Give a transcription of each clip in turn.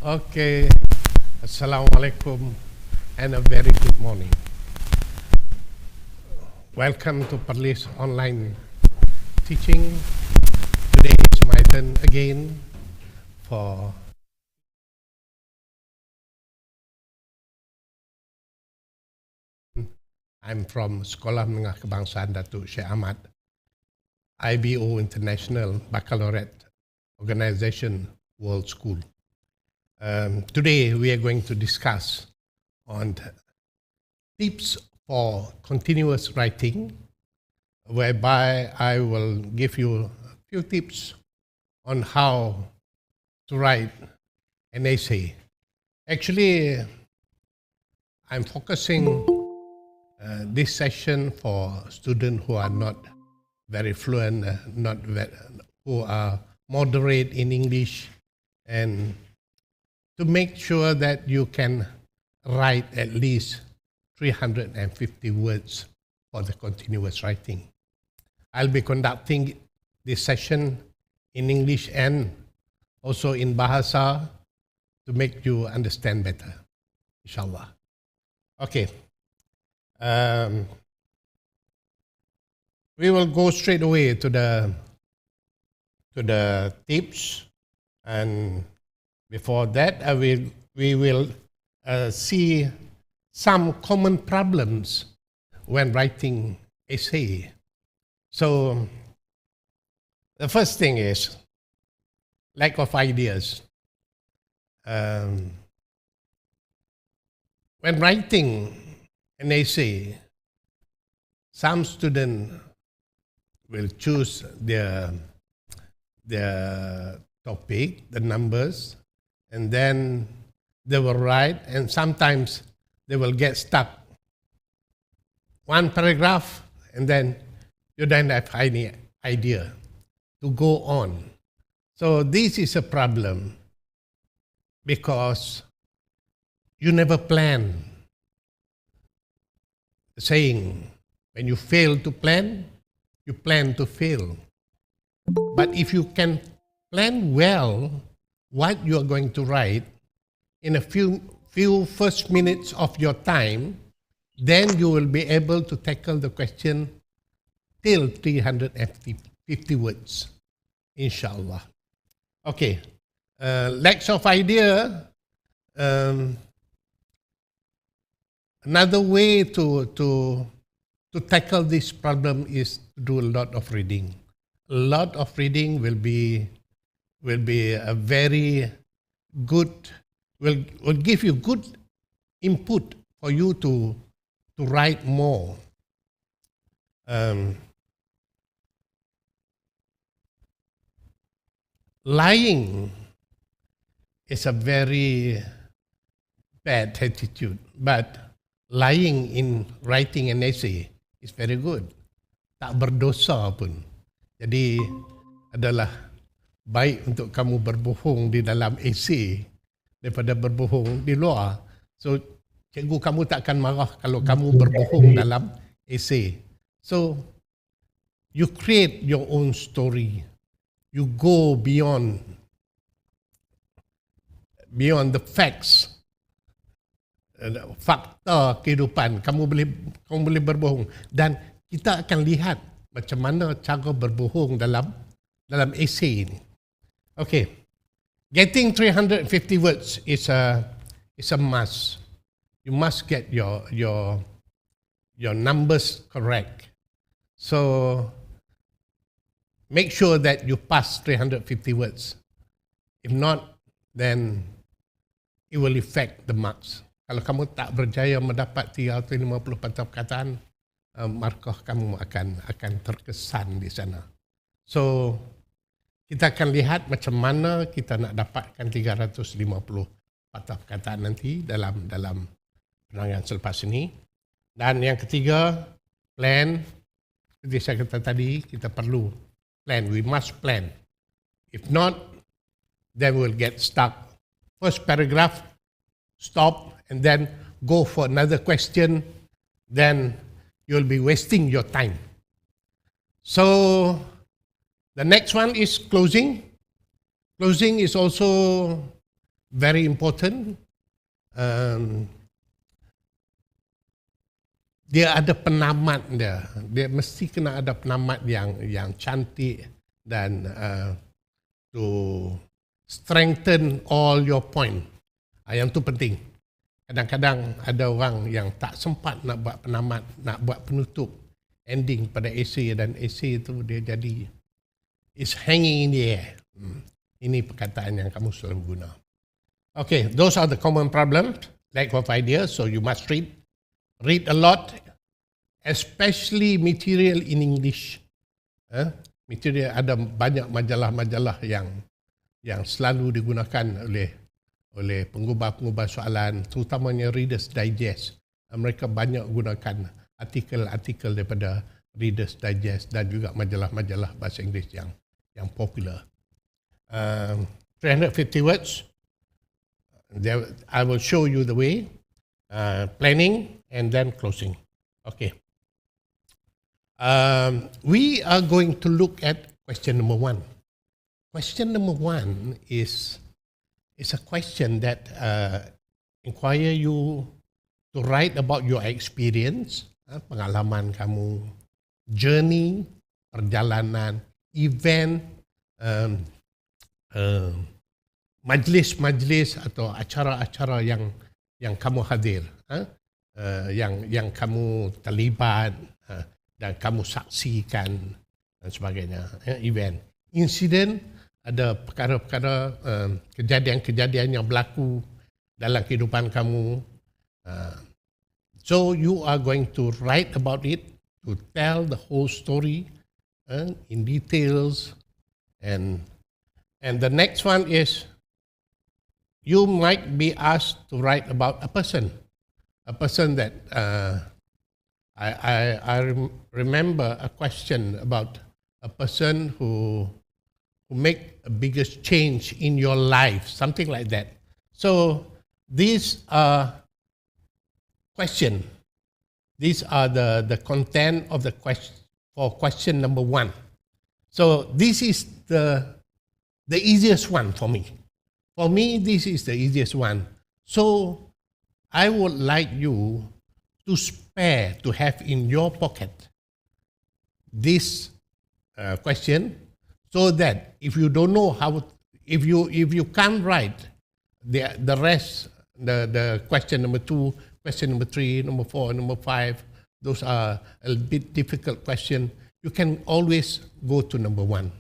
Okay, Assalamualaikum and a very good morning. Welcome to Perlis Online Teaching. Today is my turn again for I'm from Sekolah Menengah Kebangsaan Dato Syekh AHMAD, IBO International Baccalaureate Organization World School. Today we are going to discuss on tips for continuous writing, whereby I will give you a few tips on how to write an essay. Actually, I'm focusing this session for students who are not very fluent, who are moderate in English, and to make sure that you can write at least 350 words for the continuous writing. I'll be conducting this session in English and also in Bahasa to make you understand better, inshallah. Okay. We will go straight away to the tips, and before that, we will see some common problems when writing essay. So, the first thing is lack of ideas. When writing an essay, some students will choose their topic, the numbers, and then they will write, and sometimes they will get stuck. One paragraph, and then you don't have any idea to go on. So this is a problem because you never plan. Saying, when you fail to plan, you plan to fail. But if you can plan well what you are going to write in a few first minutes of your time, then you will be able to tackle the question till 350 words, inshallah. Okay, lack of idea. Another way to tackle this problem is to do a lot of reading. A lot of reading will be a very good, will give you good input for you to write more. Lying is a very bad attitude, but lying in writing an essay is very good. Tak berdosa pun. Jadi adalah baik untuk kamu berbohong di dalam esei daripada berbohong di luar. So, cikgu kamu tak akan marah kalau kamu berbohong dalam esei. So, you create your own story. You go beyond the facts. Fakta kehidupan. Kamu boleh berbohong. Dan kita akan lihat macam mana cara berbohong dalam esei ini. Okay, getting 350 words is a must. You must get your numbers correct. So make sure that you pass 350 words. If not, then it will affect the marks. Kalau kamu tak berjaya mendapat 350 patah perkataan, markah kamu akan terkesan di sana. So kita akan lihat macam mana kita nak dapatkan 350 patah perkataan nanti dalam penerangan selepas ini. Dan yang ketiga, plan. Seperti saya kata tadi, kita perlu plan. We must plan. If not, then we'll get stuck. First paragraph, stop, and then go for another question. Then you'll be wasting your time. So the next one is closing. Closing is also very important. Dia ada penamat dia. Dia mesti kena ada penamat yang cantik dan to strengthen all your point. Yang tu penting. Kadang-kadang ada orang yang tak sempat nak buat penamat, nak buat penutup ending pada essay, dan essay tu dia jadi is hanging in the air. Ini perkataan yang kamu selalu guna. Okay, those are the common problems. Lack of ideas, so you must read a lot, especially material in English. Material, ada banyak majalah-majalah yang selalu digunakan oleh penggubah-penggubah soalan, terutamanya Reader's Digest. Mereka banyak gunakan artikel-artikel daripada Reader's Digest dan juga majalah-majalah bahasa Inggeris yang popular. 350 words. I will show you the way. Planning and then closing. Okay. We are going to look at question number 1. Question number 1 is a question that inquire you to write about your experience, pengalaman kamu, journey, perjalanan, event, majlis-majlis atau acara-acara yang kamu hadir, yang kamu terlibat dan kamu saksikan dan sebagainya, event, insiden, ada perkara-perkara, kejadian-kejadian yang berlaku dalam kehidupan kamu. So you are going to write about it, to tell the whole story in details, and the next one is you might be asked to write about a person that I remember a question about a person who make a biggest change in your life, something like that. So these are question. These are the content of the question for question number 1. So this is the easiest one for me. For me, this is the easiest one. So I would like you to spare, to have in your pocket this question, so that if you don't know how, if you can't write the rest, the question number 2, question number 3, number 4, number 5, those are a bit difficult question, you can always go to number 1.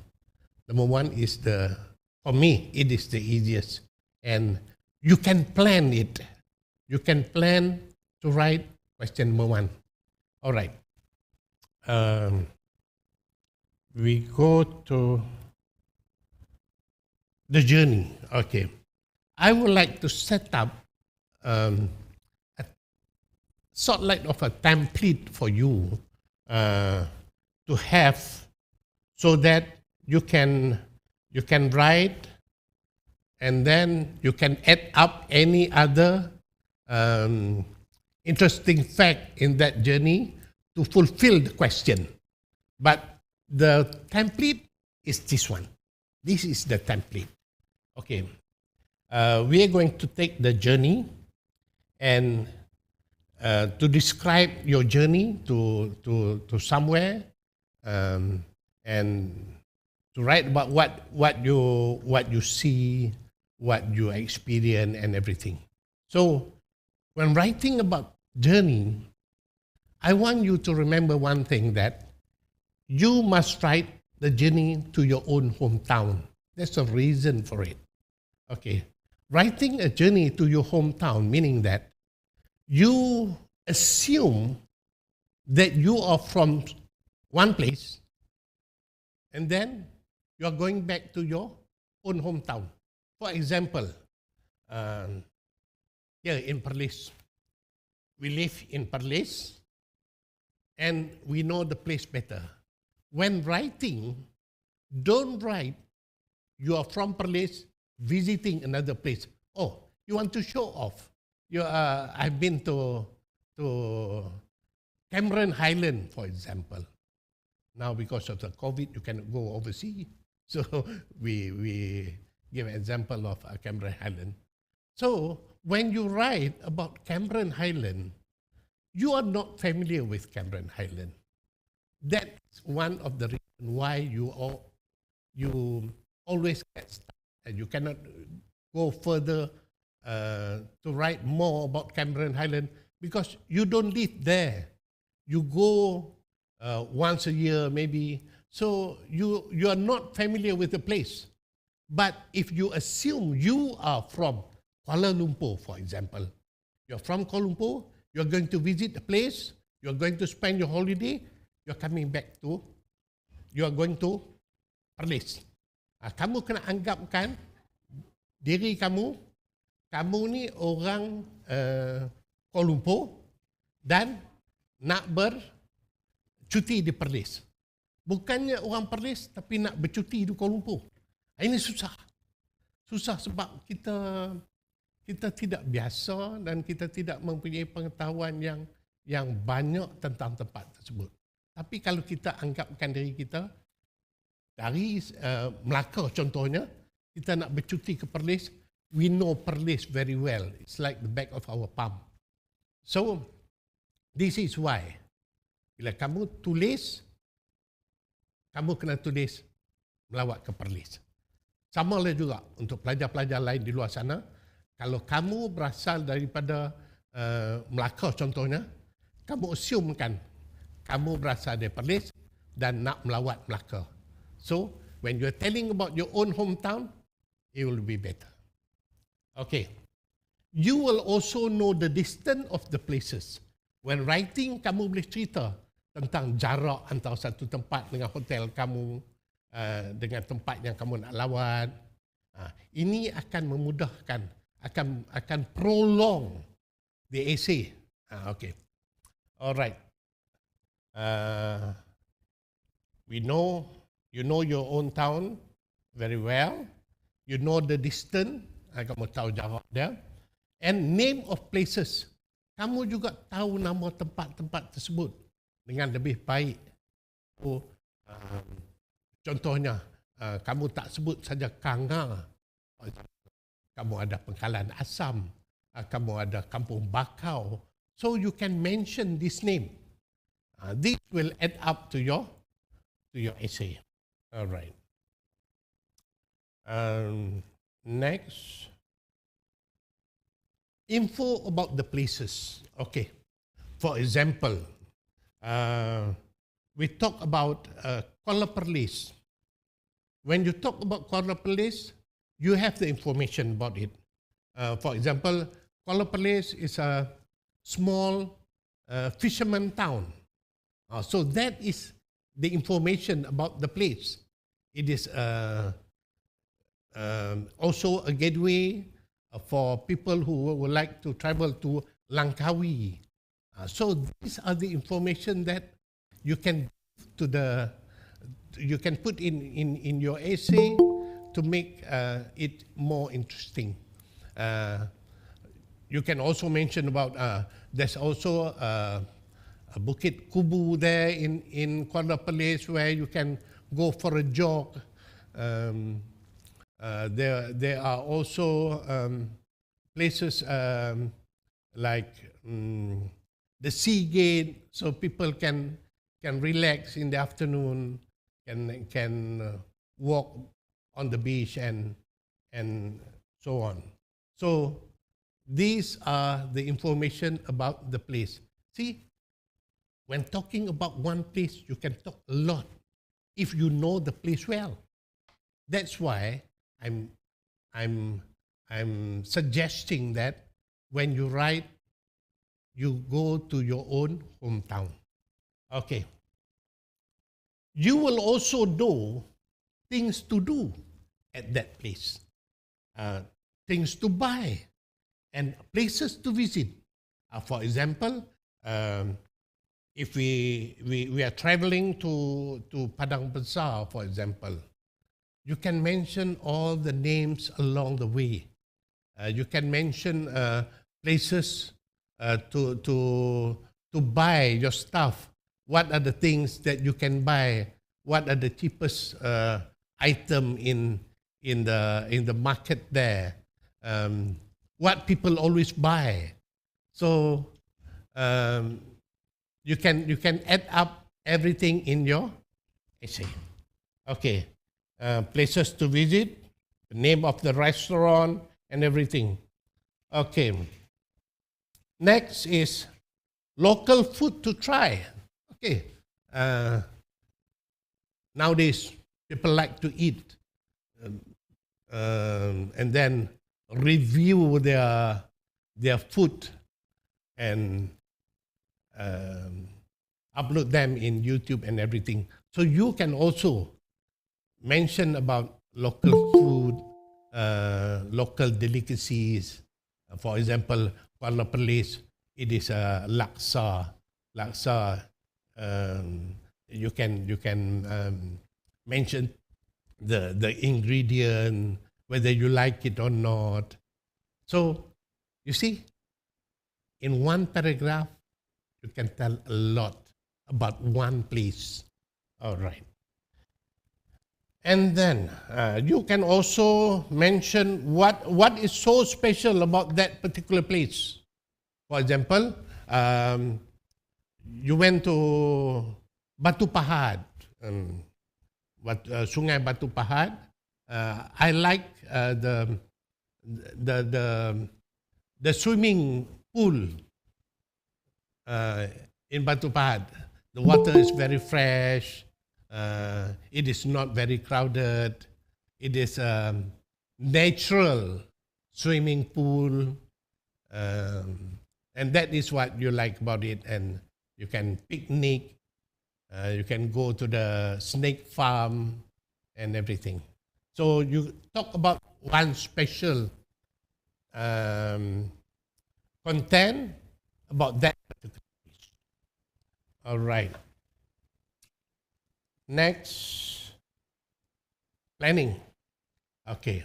Number 1 is for me, it is the easiest. And you can plan it. You can plan to write question number 1. All right. We go to the journey. Okay. I would like to set up a sort of a template for you to have, so that you can write, and then you can add up any other interesting fact in that journey to fulfill the question. But the template is this one. This is the template. Okay. We are going to take the journey and to describe your journey to somewhere, and to write about what you see, what you experience, and everything. So when writing about journey, I want you to remember one thing, that you must write the journey to your own hometown. There's a reason for it. Okay. Writing a journey to your hometown, meaning that you assume that you are from one place, and then you are going back to your own hometown. For example, here in Perlis, we live in Perlis, and we know the place better. When writing, don't write you are from Perlis visiting another place. Oh, you want to show off. I've been to Cameron Highland, for example. Now, because of the COVID, you cannot go overseas. So we give an example of Cameron Highland. So when you write about Cameron Highland, you are not familiar with Cameron Highland. That's one of the reasons why you always get stuck and you cannot go further to write more about Cameron Highland because you don't live there. You go once a year maybe, so you are not familiar with the place. But if you assume you are from Kuala Lumpur, for example, you're from Kuala Lumpur, you're going to visit a place, you're going to spend your holiday, you're coming back to, you are going to Perlis. Kamu kena anggapkan diri kamu ni orang Kuala Lumpur dan nak bercuti di Perlis. Bukannya orang Perlis tapi nak bercuti di Kuala Lumpur. Ini susah. Susah sebab kita tidak biasa dan kita tidak mempunyai pengetahuan yang banyak tentang tempat tersebut. Tapi kalau kita anggapkan diri kita dari Melaka contohnya, kita nak bercuti ke Perlis, we know Perlis very well. It's like the back of our palm. So, this is why. Bila kamu tulis, kamu kena tulis melawat ke Perlis. Sama lah juga untuk pelajar-pelajar lain di luar sana. Kalau kamu berasal daripada Melaka contohnya, kamu assumekan kamu berasal dari Perlis dan nak melawat Melaka. So, when you're telling about your own hometown, it will be better. Okay. You will also know the distance of the places. When writing, kamu boleh cerita tentang jarak antara satu tempat dengan hotel kamu, dengan tempat yang kamu nak lawat. Ini akan memudahkan, akan prolong the essay. Okay. Alright. You know your own town very well. You know the distance. Kamu tahu jarak dia. And name of places. Kamu juga tahu nama tempat-tempat tersebut dengan lebih baik. Contohnya, kamu tak sebut saja Kanga. Kamu ada Pengkalan Asam. Kamu ada Kampung Bakau. So you can mention this name. This will add up to your essay. All right. Next. Info about the places. Okay. For example, we talk about Kuala Perlis. When you talk about Kuala Perlis, you have the information about it. For example, Kuala Perlis is a small fisherman town. So that is the information about the place. It is also a gateway for people who would like to travel to Langkawi. So these are the information that you can put in your essay to make it more interesting. You can also mention about there's also a Bukit Kubu there in Kuala Perlis where you can go for a jog. There are also places like the Sea Gate, so people can relax in the afternoon, can walk on the beach and so on. So these are the information about the place. See, when talking about one place, you can talk a lot if you know the place well. That's why I'm suggesting that when you write, you go to your own hometown. Okay. You will also know things to do at that place, things to buy, and places to visit. For example, if we are traveling to Padang Besar, for example, you can mention all the names along the way. You can mention places to buy your stuff. What are the things that you can buy? What are the cheapest item in the market there? what people always buy. So you can add up everything in your essay. Okay, places to visit, the name of the restaurant, and everything. Okay. Next is local food to try. Okay. Nowadays, people like to eat and then review their food and upload them in YouTube and everything. So you can also mention about local food, local delicacies. For example, Kuala Perlis, it is a laksa. Laksa, you can mention the ingredient, whether you like it or not. So, you see, in one paragraph, you can tell a lot about one place. All right. And then you can also mention what is so special about that particular place. For example, you went to Batu Pahat, Sungai Batu Pahat. I like the swimming pool in Batu Pahat. The water is very fresh. It is not very crowded. It is a natural swimming pool. And that is what you like about it. And you can picnic. You can go to the snake farm and everything. So you talk about one special content about that particular place. All right. Next, planning. Okay.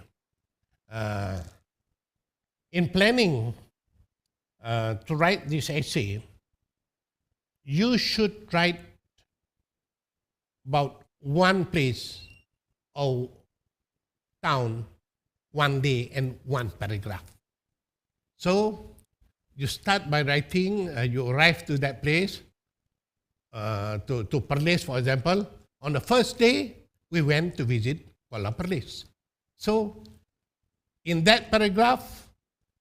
In planning, to write this essay, you should write about one place or town, one day, and one paragraph. So you start by writing, you arrive to that place, to Perlis, for example. On the first day, we went to visit Kuala Perlis. So, in that paragraph,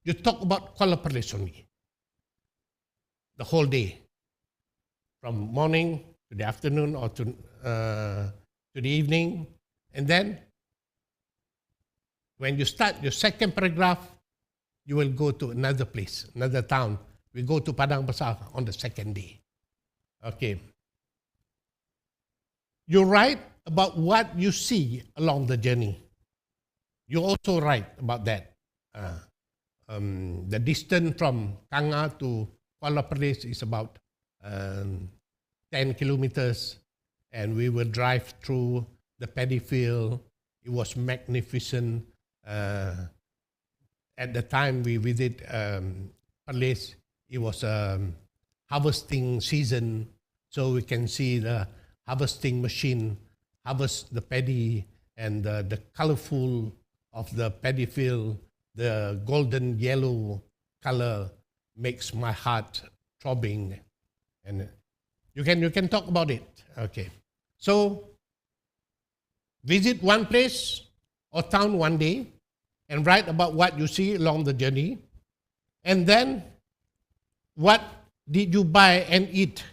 you talk about Kuala Perlis only. The whole day. From morning to the afternoon or to the evening. And then, when you start your second paragraph, you will go to another place, another town. We go to Padang Besar on the second day. Okay. You write about what you see along the journey. You also write about that. The distance from Kanga to Kuala Perlis is about 10 kilometers, and we will drive through the paddy field. It was magnificent. At the time we visit Perlis, it was harvesting season, so we can see the harvesting machine harvest the paddy, and the colorful of the paddy field, the golden yellow color makes my heart throbbing. And you can talk about it. Okay. So visit one place or town one day and write about what you see along the journey. And then what did you buy and eat?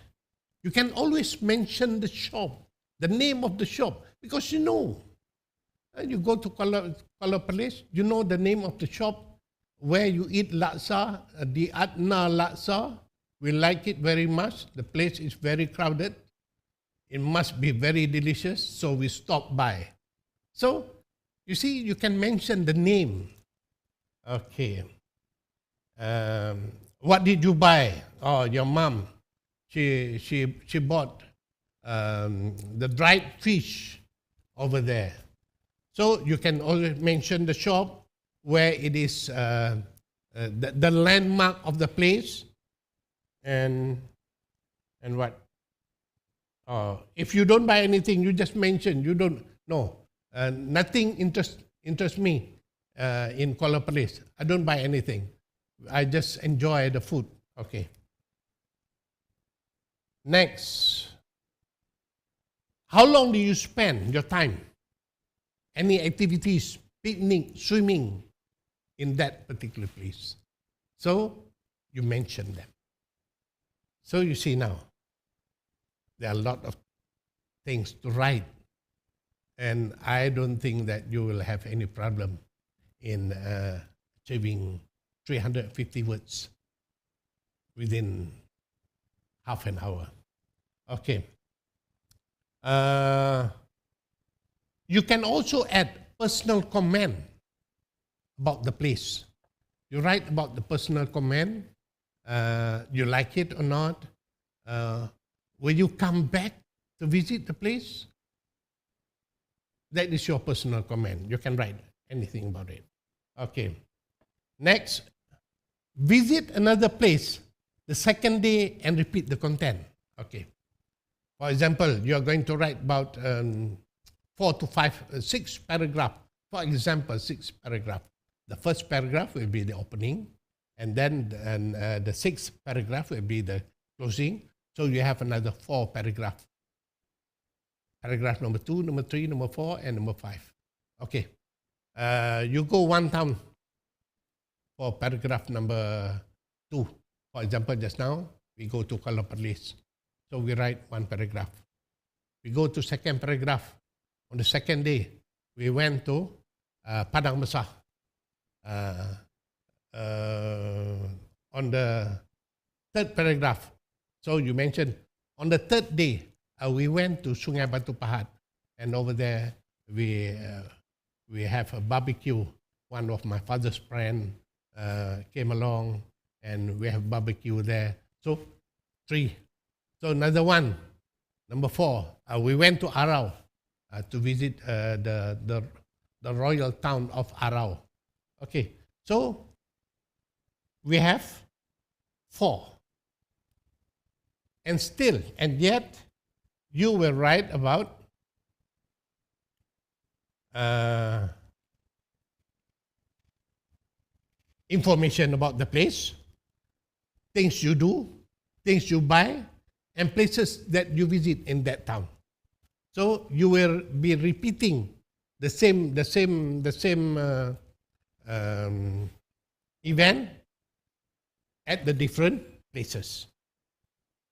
You can always mention the shop, the name of the shop, because you know. You go to Kuala Perlis, you know the name of the shop where you eat laksa, the Ahhaaa laksa. We like it very much. The place is very crowded. It must be very delicious, so we stop by. So, you see, you can mention the name. Okay. What did you buy? Oh, your mom. She bought the dried fish over there. So you can always mention the shop, where it is the landmark of the place, and what. If you don't buy anything, you just mention. You don't know. Nothing interests me in Kuala Perlis. I don't buy anything. I just enjoy the food. Okay. Next. How long do you spend your time? Any activities, picnic, swimming in that particular place? So you mention them. So you see now, there are a lot of things to write. And I don't think that you will have any problem in achieving 350 words within half an hour. Okay. You can also add personal comment about the place. You write about the personal comment. You like it or not? Will you come back to visit the place? That is your personal comment. You can write anything about it. Okay. Next, visit another place the second day and repeat the content. Okay. For example, you are going to write about 6 paragraphs. For example, 6 paragraphs. The first paragraph will be the opening, and then the 6th paragraph will be the closing. So you have another 4 paragraphs. Paragraph number 2, number 3, number 4, and number 5. Okay. You go one time for paragraph number 2. For example, just now, we go to Kuala Perlis. So we write 1 paragraph. We go to second paragraph. On the second day, we went to Padang Besar. On the third paragraph, so you mentioned, on the third day, we went to Sungai Batu Pahat, and over there we have a barbecue. One of my father's friend came along, and we have barbecue there. So 3. So another one, number 4. We went to Arau to visit the royal town of Arau. Okay, so we have 4, and yet you will write about information about the place, things you do, things you buy, and places that you visit in that town. So you will be repeating the same event at the different places.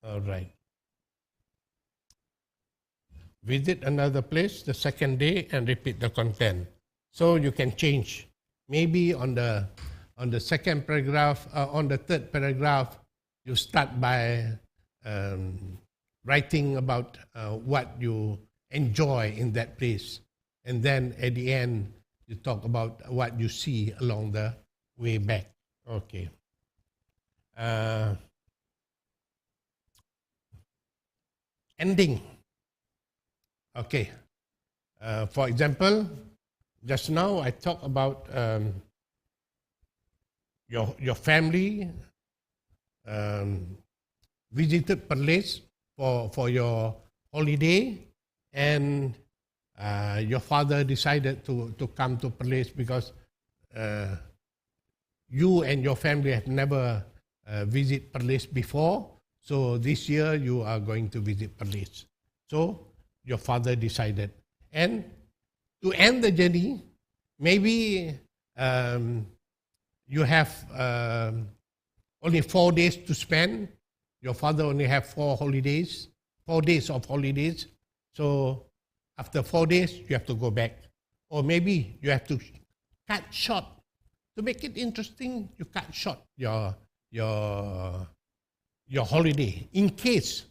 All right. Visit another place the second day and repeat the content. So you can change. Maybe on the second paragraph, on the third paragraph, you start by writing about what you enjoy in that place. And then at the end, you talk about what you see along the way back. Okay. Ending. Okay. For example, just now I talked about your family visited Perlis for your holiday, and your father decided to come to Perlis because you and your family have never visited Perlis before. So this year you are going to visit Perlis. So your father decided. And to end the journey, maybe you have only 4 days to spend. Your father only have 4 days of holidays. So after 4 days, you have to go back. Or maybe you have to cut short. To make it interesting, you cut short your holiday. In case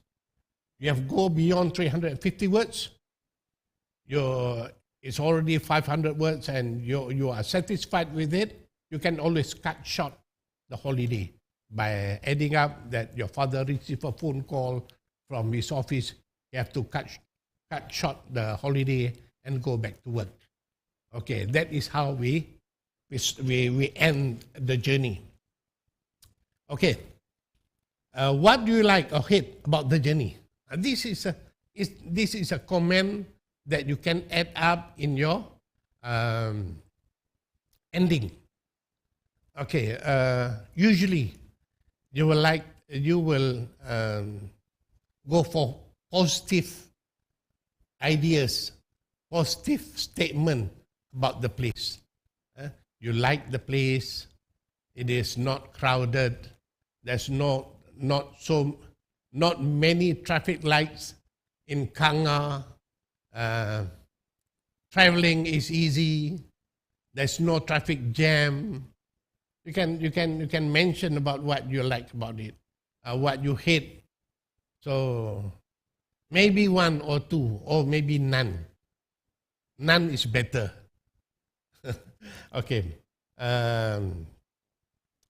you have go beyond 350 words, it's already 500 words and you are satisfied with it, you can always cut short the holiday by adding up that your father received a phone call from his office. You have to cut short the holiday and go back to work. Okay, that is how we end the journey. Okay, what do you like or hate about the journey? This is a comment that you can add up in your ending. Okay. Usually, you will go for positive ideas, positive statement about the place. You like the place. It is not crowded. There's not many traffic lights in Kanga. Traveling is easy. There's no traffic jam. You can mention about what you like about it, what you hate. So maybe one or two, or maybe none. None is better. Okay.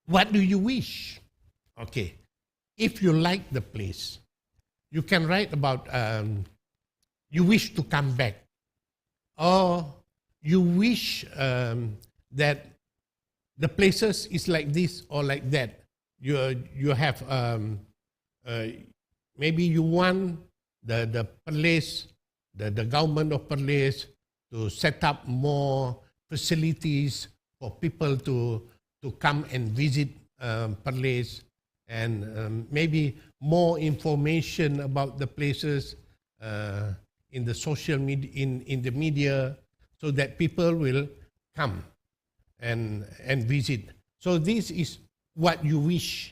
What do you wish? Okay. If you like the place, you can write about you wish to come back, or you wish that the places is like this or like that. You have maybe you want the Perlis, the government of Perlis to set up more facilities for people to come and visit Perlis, and maybe more information about the places in the social media, in the media, so that people will come and visit. So this is what you wish.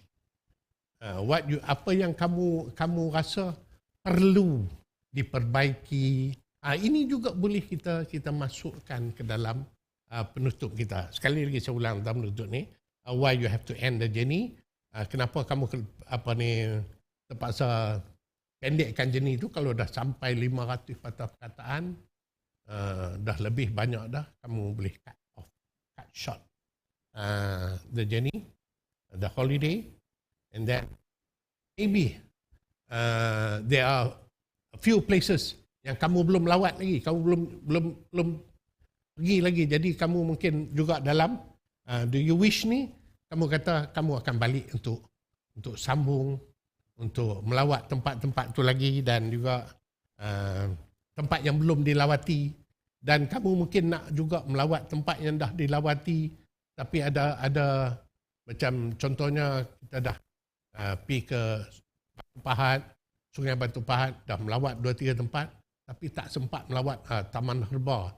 Apa yang kamu rasa perlu diperbaiki. Ini juga boleh kita masukkan ke dalam penutup kita. Sekali lagi saya ulang dalam penutup ni, why you have to end the journey. Kenapa kamu terpaksa pendekkan journey itu kalau dah sampai 500 patah perkataan, dah lebih banyak dah, kamu boleh cut short the journey, the holiday, and then maybe there are a few places yang kamu belum lawat lagi, kamu belum pergi lagi. Jadi kamu mungkin juga dalam do you wish ni, kamu kata kamu akan balik untuk sambung, untuk melawat tempat-tempat tu lagi, dan juga tempat yang belum dilawati. Dan kamu mungkin nak juga melawat tempat yang dah dilawati, tapi ada macam contohnya kita dah pergi ke Batu Pahat, Sungai Batu Pahat, dah melawat 2-3 tempat, tapi tak sempat melawat Taman Herba.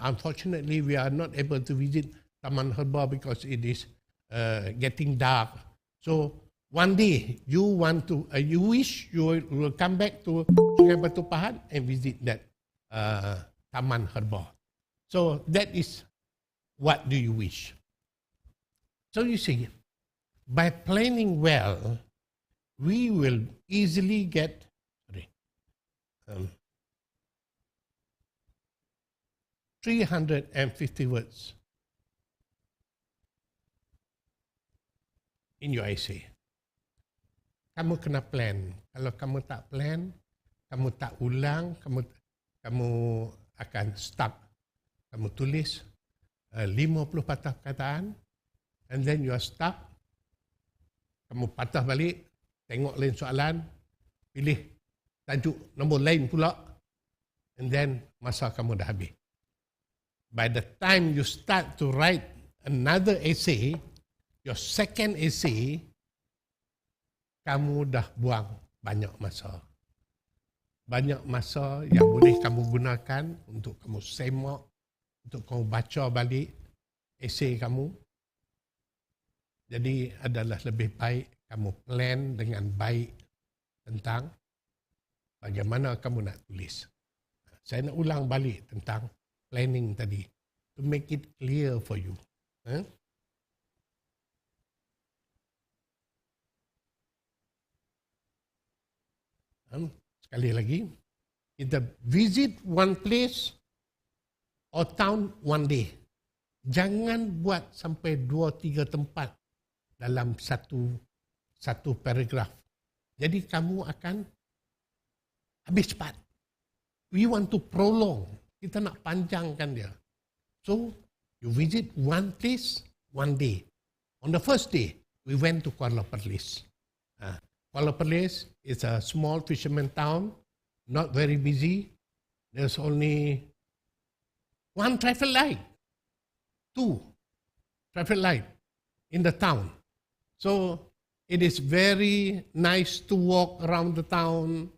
Unfortunately, we are not able to visit Taman Herba because it is getting dark. So one day you want to, you wish you will come back to Sungai Batu Pahat and visit that Taman Herba. So that is what do you wish. So you see, by planning well, we will easily get 350 words in your essay. Kamu kena plan. Kalau kamu tak plan, kamu tak ulang, kamu akan stuck. Kamu tulis 50 patah perkataan, and then you are stuck. Kamu patah balik, tengok lain soalan, pilih tajuk nombor lain pula, and then masa kamu dah habis. By the time you start to write another essay, your second essay, kamu dah buang banyak masa. Banyak masa yang boleh kamu gunakan untuk kamu semak, untuk kamu baca balik esei kamu. Jadi adalah lebih baik kamu plan dengan baik tentang bagaimana kamu nak tulis. Saya nak ulang balik tentang planning tadi, to make it clear for you. Sekali lagi, kita visit one place or town one day. Jangan buat sampai 2-3 tempat dalam satu paragraf. Jadi kamu akan habis cepat. We want to prolong. Kita nak panjangkan dia. So, you visit one place one day. On the first day, we went to Kuala Perlis. Kuala Perlis is a small fisherman town, not very busy. There's only 1 traffic light, 2 traffic light. in the town. So it is very nice to walk around the town.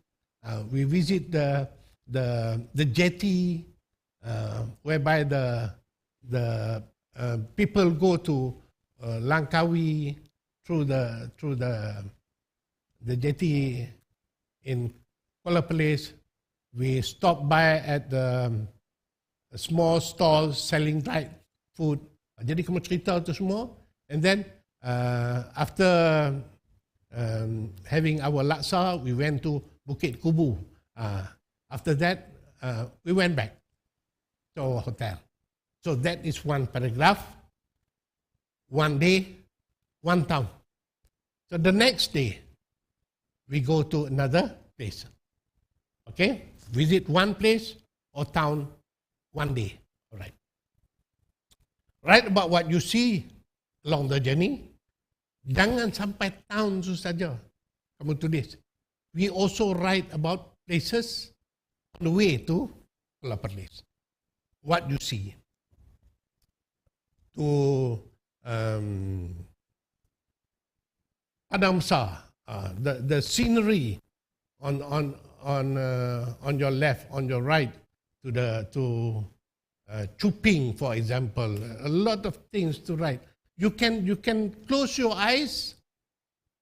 We visit the jetty, whereby the people go to Langkawi through the jetty in Kuala Perlis. We stop by at the small stalls selling dried food. Jadi kamu cerita tu semua, and then after having our laksa, we went to Bukit Kubu. After that, we went back to our hotel. So that is one paragraph, one day, one town. So the next day, we go to another place. Okay? Visit one place or town one day. All right. Write about what you see along the journey. Jangan sampai town tu saja kamu tulis. We also write about places on the way to Kuala Perlis. What you see. To Padang Besar, the scenery on your left, on your right, to Chuping, for example. A lot of things to write. You can close your eyes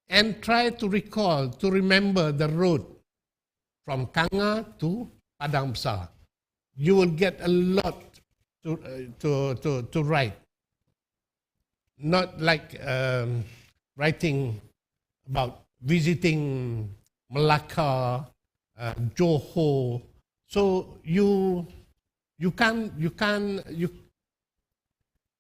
and try to recall, to remember the road from Kanga to Padang Besar. You will get a lot to write. Not like writing about visiting Melaka, Johor. So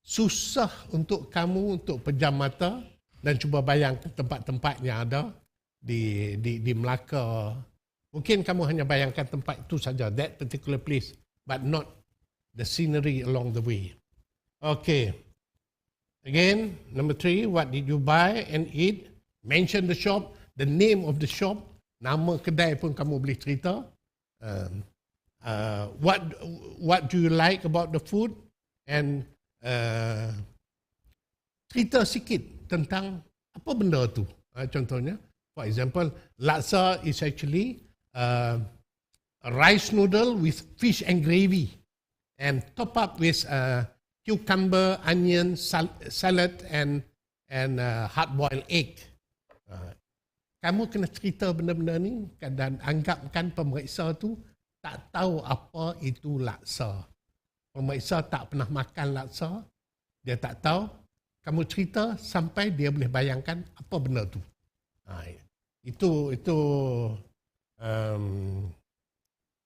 susah untuk kamu untuk pejam mata dan cuba bayangkan tempat-tempat yang ada di Melaka. Mungkin kamu hanya bayangkan tempat itu saja, that particular place, but not the scenery along the way. Okay. Again, number 3, what did you buy and eat? Mention the shop, the name of the shop, nama kedai pun kamu boleh cerita. What do you like about the food? And cerita sikit tentang apa benda tu. Contohnya, for example, laksa is actually a rice noodle with fish and gravy, and top up with cucumber, onion, salad, and hard-boiled egg. Kamu kena cerita benda-benda ni dan anggapkan pemeriksa tu tak tahu apa itu laksa. Pemeriksa tak pernah makan laksa, dia tak tahu. Kamu cerita sampai dia boleh bayangkan apa benda tu. Itu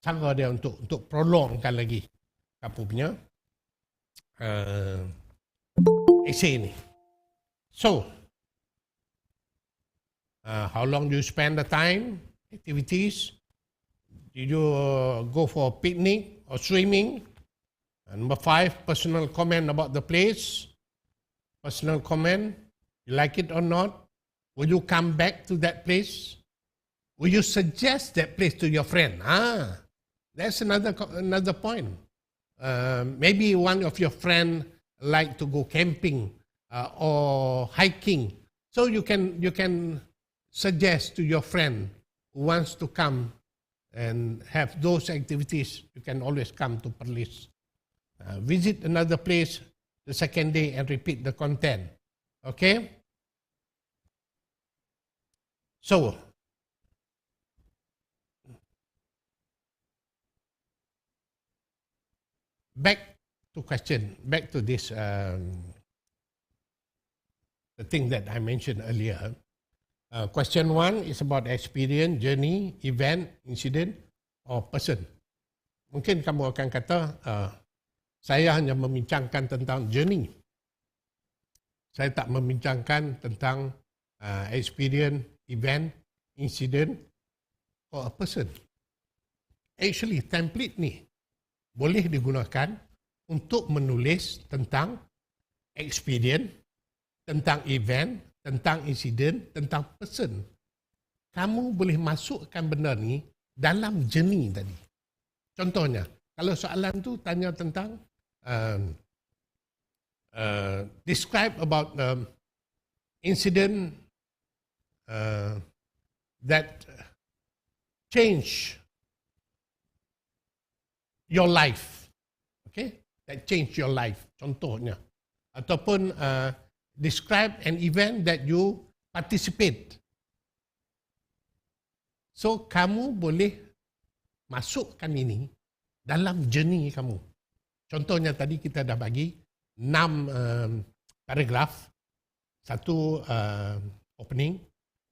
cara dia untuk prolongkan lagi kamu punya essay ni. So, how long do you spend the time? Activities? Did you go for a picnic or swimming? And number 5, personal comment about the place. Personal comment. You like it or not? Will you come back to that place? Will you suggest that place to your friend? That's another point. Maybe one of your friend like to go camping or hiking. So you can suggest to your friend who wants to come and have those activities. You can always come to Perlis. Visit another place the second day and repeat the content. Okay? So, back to this, the thing that I mentioned earlier. Question 1 is about experience, journey, event, incident, or person. Mungkin kamu akan kata, saya hanya membincangkan tentang journey. Saya tak membincangkan tentang experience, event, incident, or a person. Actually, template ni boleh digunakan untuk menulis tentang experience, tentang event, tentang insiden, tentang person. Kamu boleh masukkan benda ni dalam journey tadi. Contohnya, kalau soalan tu tanya tentang describe about incident that change your life. Okay? That change your life. Contohnya. Ataupun describe an event that you participate. So, kamu boleh masukkan ini dalam journey kamu. Contohnya tadi kita dah bagi 6 paragraf. 1 opening,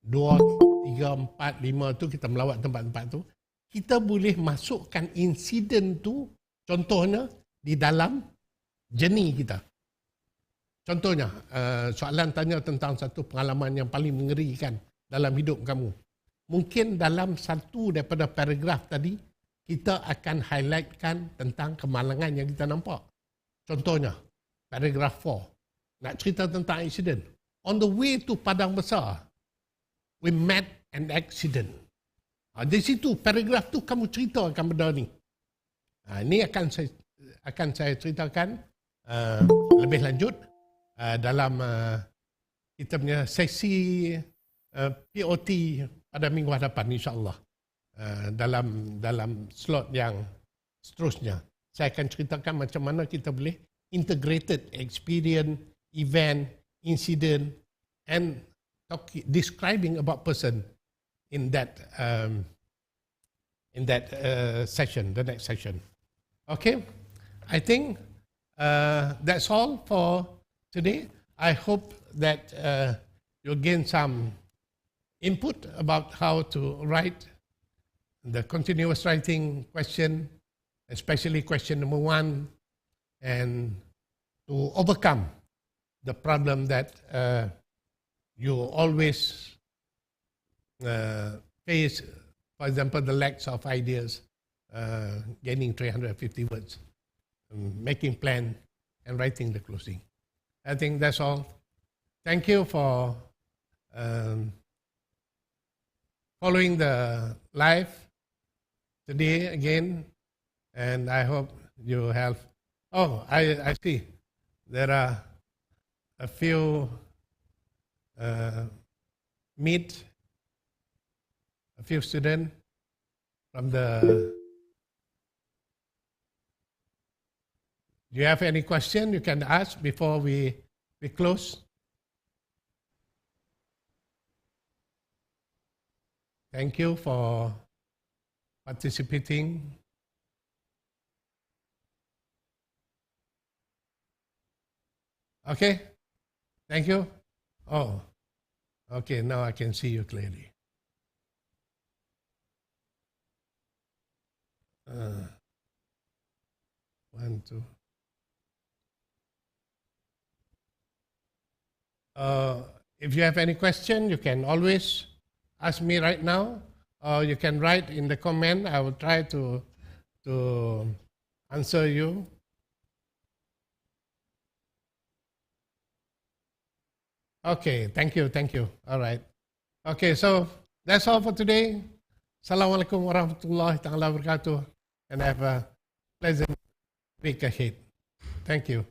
2, 3, 4, 5 tu kita melawat tempat-tempat tu. Kita boleh masukkan insiden tu contohnya di dalam journey kita. Contohnya, soalan tanya tentang satu pengalaman yang paling mengerikan dalam hidup kamu. Mungkin dalam satu daripada paragraf tadi, kita akan highlightkan tentang kemalangan yang kita nampak. Contohnya, paragraf 4. Nak cerita tentang insiden. On the way to Padang Besar, we met an accident. Di situ, paragraf tu kamu ceritakan benda ni. Ini akan saya ceritakan lebih lanjut dalam kita punya sesi POT pada minggu hadapan insya-Allah. Dalam slot yang seterusnya. Saya akan ceritakan macam mana kita boleh integrated experience, event, incident and describing about person in that session, the next session. Okay, I think that's all for today. I hope that you'll gain some input about how to write the continuous writing question, especially question number 1, and to overcome the problem that you always face, for example, the lack of ideas, gaining 350 words, making plan, and writing the closing. I think that's all. Thank you for following the live today again, and I hope you have. Oh, I see. There are a few a few students from the. Do you have any question you can ask before we close? Thank you for participating. Okay, thank you. Oh, okay, now I can see you clearly. One, two. If you have any question, you can always ask me right now, or you can write in the comment. I will try to answer you. Okay, thank you. All right. Okay, so that's all for today. Assalamualaikum warahmatullahi wabarakatuh, and have a pleasant week ahead. Thank you.